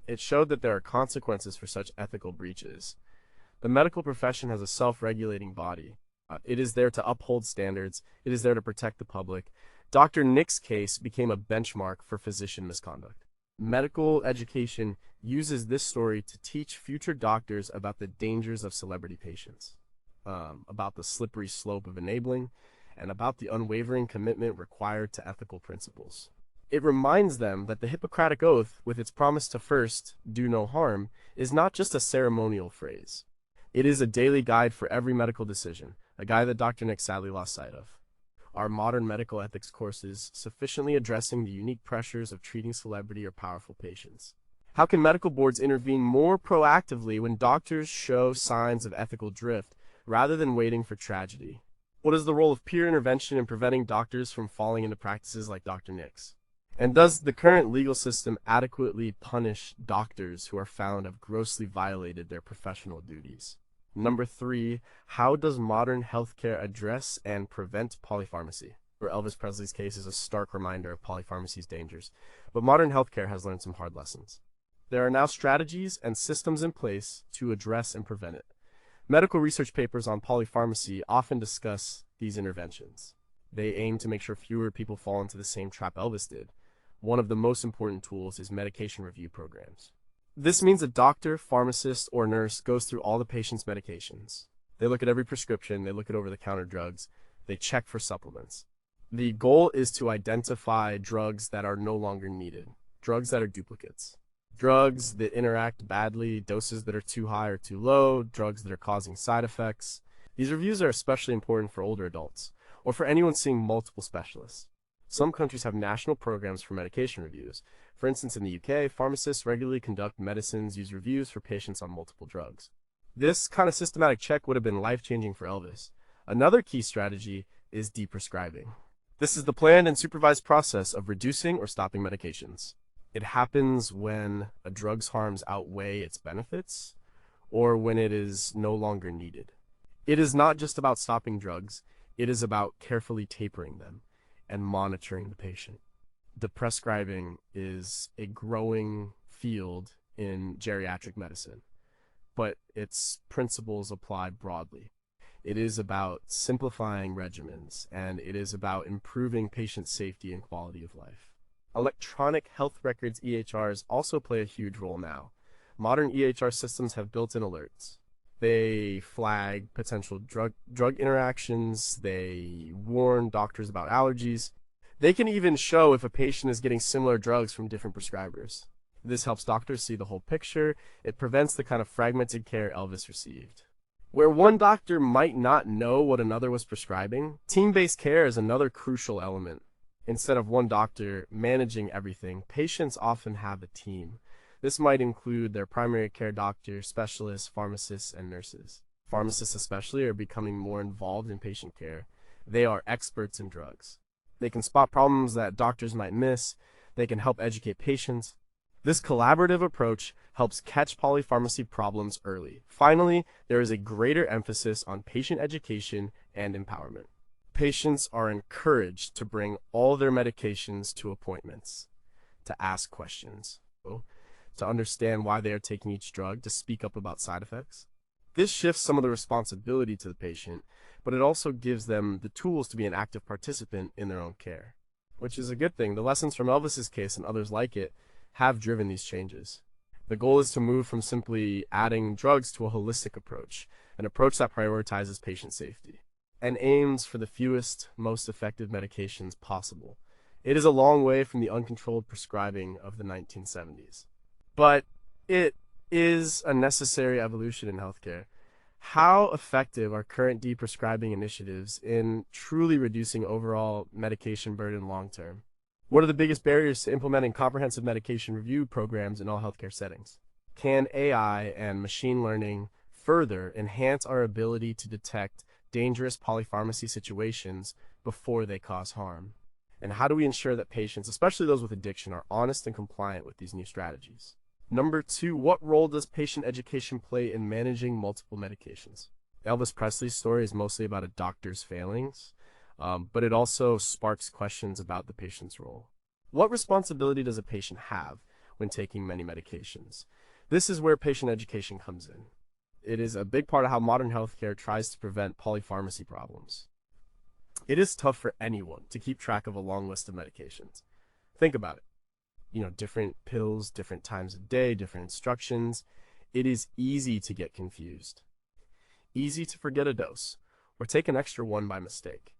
It showed that there are consequences for such ethical breaches. The medical profession has a self-regulating body. It is there to uphold standards. It is there to protect the public. Dr. Nick's case became a benchmark for physician misconduct. Medical education uses this story to teach future doctors about the dangers of celebrity patients, about the slippery slope of enabling, and about the unwavering commitment required to ethical principles. It reminds them that the Hippocratic Oath, with its promise to first do no harm, is not just a ceremonial phrase. It is a daily guide for every medical decision, a guide that Dr. Nick sadly lost sight of. Are modern medical ethics courses sufficiently addressing the unique pressures of treating celebrity or powerful patients? How can medical boards intervene more proactively when doctors show signs of ethical drift, rather than waiting for tragedy? What is the role of peer intervention in preventing doctors from falling into practices like Dr. Nick's? And does the current legal system adequately punish doctors who are found to have grossly violated their professional duties? Number 3, how does modern healthcare address and prevent polypharmacy? Where Elvis Presley's case is a stark reminder of polypharmacy's dangers, but modern healthcare has learned some hard lessons. There are now strategies and systems in place to address and prevent it. Medical research papers on polypharmacy often discuss these interventions. They aim to make sure fewer people fall into the same trap Elvis did. One of the most important tools is medication review programs. This means a doctor, pharmacist, or nurse goes through all the patient's medications. They look at every prescription, they look at over-the-counter drugs, they check for supplements. The goal is to identify drugs that are no longer needed, drugs that are duplicates, drugs that interact badly, doses that are too high or too low, drugs that are causing side effects. These reviews are especially important for older adults, or for anyone seeing multiple specialists. Some countries have national programs for medication reviews. For instance, in the UK, pharmacists regularly conduct medicines use reviews for patients on multiple drugs. This kind of systematic check would have been life-changing for Elvis. Another key strategy is deprescribing. This is the planned and supervised process of reducing or stopping medications. It happens when a drug's harms outweigh its benefits, or when it is no longer needed. It is not just about stopping drugs, it is about carefully tapering them and monitoring the patient. The prescribing is a growing field in geriatric medicine, but its principles apply broadly. It is about simplifying regimens, and it is about improving patient safety and quality of life. Electronic health records EHRs also play a huge role now. Modern EHR systems have built-in alerts. They flag potential drug interactions, they warn doctors about allergies. They can even show if a patient is getting similar drugs from different prescribers. This helps doctors see the whole picture. It prevents the kind of fragmented care Elvis received. Where one doctor might not know what another was prescribing, team-based care is another crucial element. Instead of one doctor managing everything, patients often have a team. This might include their primary care doctor, specialists, pharmacists, and nurses. Pharmacists especially are becoming more involved in patient care. They are experts in drugs. They can spot problems that doctors might miss. They can help educate patients. This collaborative approach helps catch polypharmacy problems early. Finally, there is a greater emphasis on patient education and empowerment. Patients are encouraged to bring all their medications to appointments, to ask questions, to understand why they are taking each drug, to speak up about side effects. This shifts some of the responsibility to the patient, but it also gives them the tools to be an active participant in their own care, which is a good thing. The lessons from Elvis's case and others like it have driven these changes. The goal is to move from simply adding drugs to a holistic approach, an approach that prioritizes patient safety and aims for the fewest, most effective medications possible. It is a long way from the uncontrolled prescribing of the 1970s. But it is a necessary evolution in healthcare. How effective are current deprescribing initiatives in truly reducing overall medication burden long term? What are the biggest barriers to implementing comprehensive medication review programs in all healthcare settings? Can AI and machine learning further enhance our ability to detect dangerous polypharmacy situations before they cause harm? And how do we ensure that patients, especially those with addiction, are honest and compliant with these new strategies? Number 2, what role does patient education play in managing multiple medications? Elvis Presley's story is mostly about a doctor's failings, but it also sparks questions about the patient's role. What responsibility does a patient have when taking many medications? This is where patient education comes in. It is a big part of how modern healthcare tries to prevent polypharmacy problems. It is tough for anyone to keep track of a long list of medications. Think about it. Different pills, different times of day, different instructions. It is easy to get confused. Easy to forget a dose or take an extra one by mistake.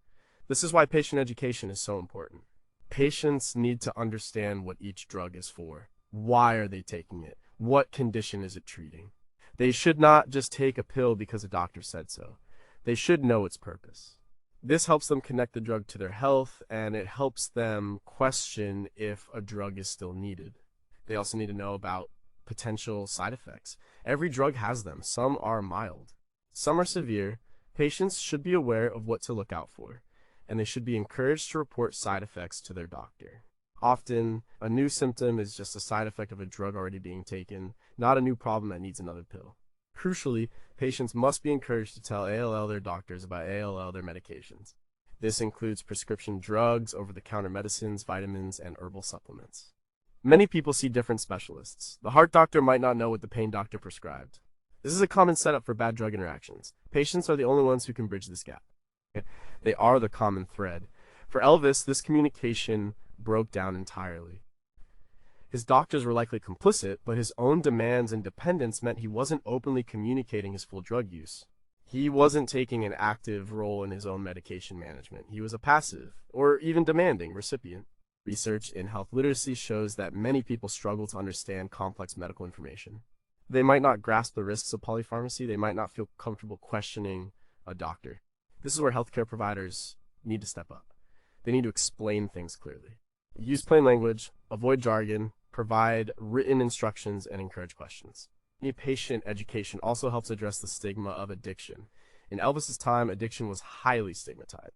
This is why patient education is so important. Patients need to understand what each drug is for. Why are they taking it? What condition is it treating? They should not just take a pill because a doctor said so. They should know its purpose. This helps them connect the drug to their health, and it helps them question if a drug is still needed. They also need to know about potential side effects. Every drug has them. Some are mild. Some are severe. Patients should be aware of what to look out for, and they should be encouraged to report side effects to their doctor. Often, a new symptom is just a side effect of a drug already being taken, not a new problem that needs another pill. Crucially, patients must be encouraged to tell ALL their doctors about ALL their medications. This includes prescription drugs, over-the-counter medicines, vitamins, and herbal supplements. Many people see different specialists. The heart doctor might not know what the pain doctor prescribed. This is a common setup for bad drug interactions. Patients are the only ones who can bridge this gap. They are the common thread. For Elvis, this communication broke down entirely. His doctors were likely complicit, but his own demands and dependence meant he wasn't openly communicating his full drug use. He wasn't taking an active role in his own medication management. He was a passive, or even demanding, recipient. Research in health literacy shows that many people struggle to understand complex medical information. They might not grasp the risks of polypharmacy. They might not feel comfortable questioning a doctor. This is where healthcare providers need to step up. They need to explain things clearly. Use plain language, avoid jargon, provide written instructions, and encourage questions. Patient education also helps address the stigma of addiction. In Elvis's time, addiction was highly stigmatized.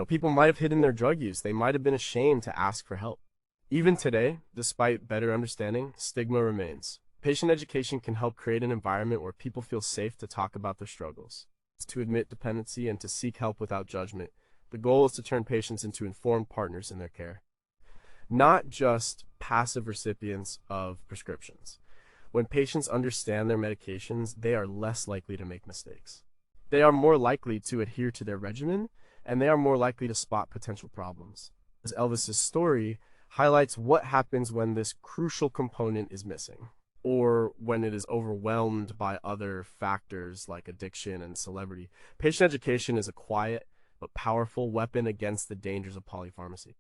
People might have hidden their drug use. They might have been ashamed to ask for help. Even today, despite better understanding, stigma remains. Patient education can help create an environment where people feel safe to talk about their struggles. to admit dependency and to seek help without judgment. The goal is to turn patients into informed partners in their care, not just passive recipients of prescriptions. When patients understand their medications, they are less likely to make mistakes. They are more likely to adhere to their regimen, and they are more likely to spot potential problems. As Elvis's story highlights what happens when this crucial component is missing, or when it is overwhelmed by other factors like addiction and celebrity. Patient education is a quiet but powerful weapon against the dangers of polypharmacy.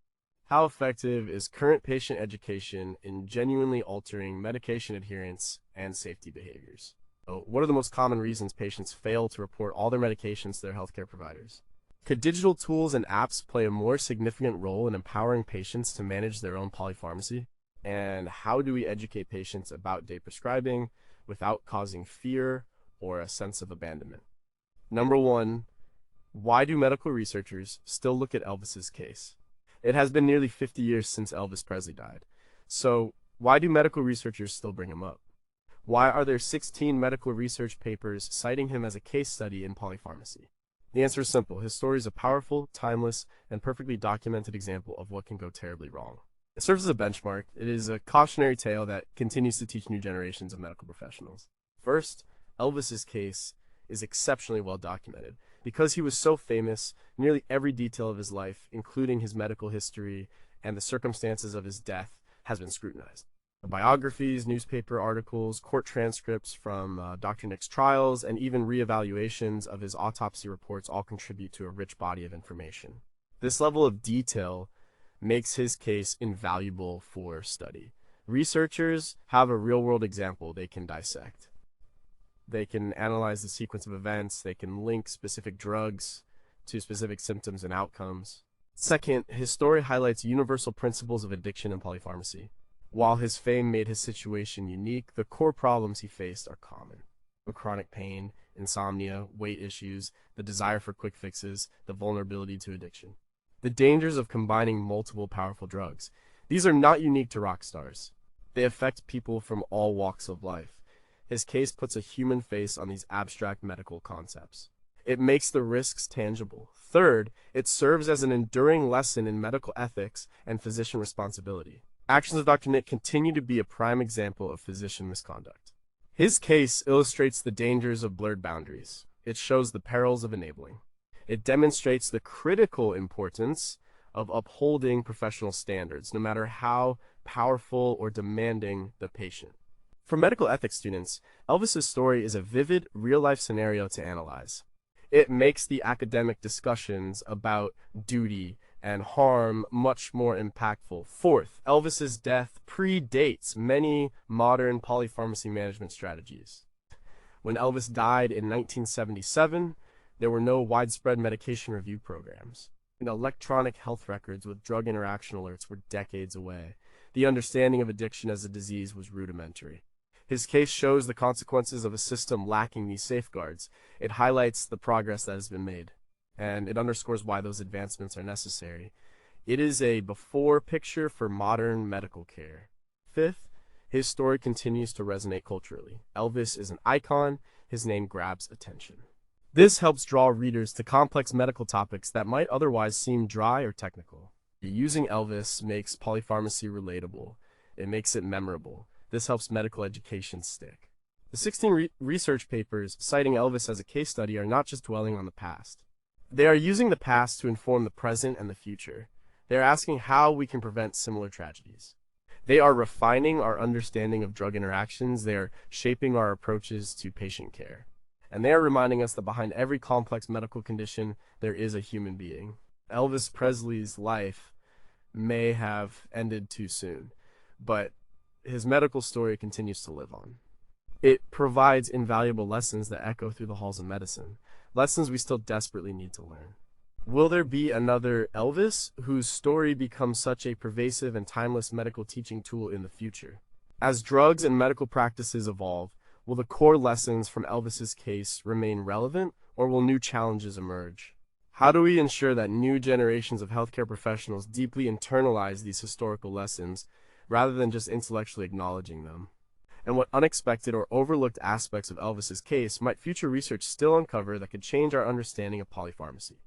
How effective is current patient education in genuinely altering medication adherence and safety behaviors? So, what are the most common reasons patients fail to report all their medications to their healthcare providers? Could digital tools and apps play a more significant role in empowering patients to manage their own polypharmacy? And how do we educate patients about day prescribing without causing fear or a sense of abandonment? Number one, why do medical researchers still look at Elvis's case? It has been nearly 50 years since Elvis Presley died. So why do medical researchers still bring him up? Why are there 16 medical research papers citing him as a case study in polypharmacy? The answer is simple. His story is a powerful, timeless, and perfectly documented example of what can go terribly wrong. It serves as a benchmark. It is a cautionary tale that continues to teach new generations of medical professionals. First, Elvis's case is exceptionally well documented. Because he was so famous, nearly every detail of his life, including his medical history and the circumstances of his death, has been scrutinized. Biographies, newspaper articles, court transcripts from Dr. Nick's trials, and even reevaluations of his autopsy reports all contribute to a rich body of information. This level of detail makes his case invaluable for study. Researchers have a real-world example they can dissect. They can analyze the sequence of events. They can link specific drugs to specific symptoms and outcomes. Second, his story highlights universal principles of addiction and polypharmacy. While his fame made his situation unique, the core problems he faced are common. Chronic pain, insomnia, weight issues, the desire for quick fixes, the vulnerability to addiction. The dangers of combining multiple powerful drugs. These are not unique to rock stars. They affect people from all walks of life. His case puts a human face on these abstract medical concepts. It makes the risks tangible. Third, it serves as an enduring lesson in medical ethics and physician responsibility. Actions of Dr. Nick continue to be a prime example of physician misconduct. His case illustrates the dangers of blurred boundaries. It shows the perils of enabling. It demonstrates the critical importance of upholding professional standards, no matter how powerful or demanding the patient. For medical ethics students, Elvis's story is a vivid, real-life scenario to analyze. It makes the academic discussions about duty and harm much more impactful. Fourth, Elvis's death predates many modern polypharmacy management strategies. When Elvis died in 1977, there were no widespread medication review programs. And electronic health records with drug interaction alerts were decades away. The understanding of addiction as a disease was rudimentary. His case shows the consequences of a system lacking these safeguards. It highlights the progress that has been made, and it underscores why those advancements are necessary. It is a before picture for modern medical care. Fifth, his story continues to resonate culturally. Elvis is an icon. His name grabs attention. This helps draw readers to complex medical topics that might otherwise seem dry or technical. Using Elvis makes polypharmacy relatable. It makes it memorable. This helps medical education stick. The 16 research papers citing Elvis as a case study are not just dwelling on the past. They are using the past to inform the present and the future. They are asking how we can prevent similar tragedies. They are refining our understanding of drug interactions. They are shaping our approaches to patient care. And they are reminding us that behind every complex medical condition, there is a human being. Elvis Presley's life may have ended too soon, but his medical story continues to live on. It provides invaluable lessons that echo through the halls of medicine, lessons we still desperately need to learn. Will there be another Elvis whose story becomes such a pervasive and timeless medical teaching tool in the future? As drugs and medical practices evolve, will the core lessons from Elvis's case remain relevant, or will new challenges emerge? How do we ensure that new generations of healthcare professionals deeply internalize these historical lessons rather than just intellectually acknowledging them? and what unexpected or overlooked aspects of Elvis's case might future research still uncover that could change our understanding of polypharmacy.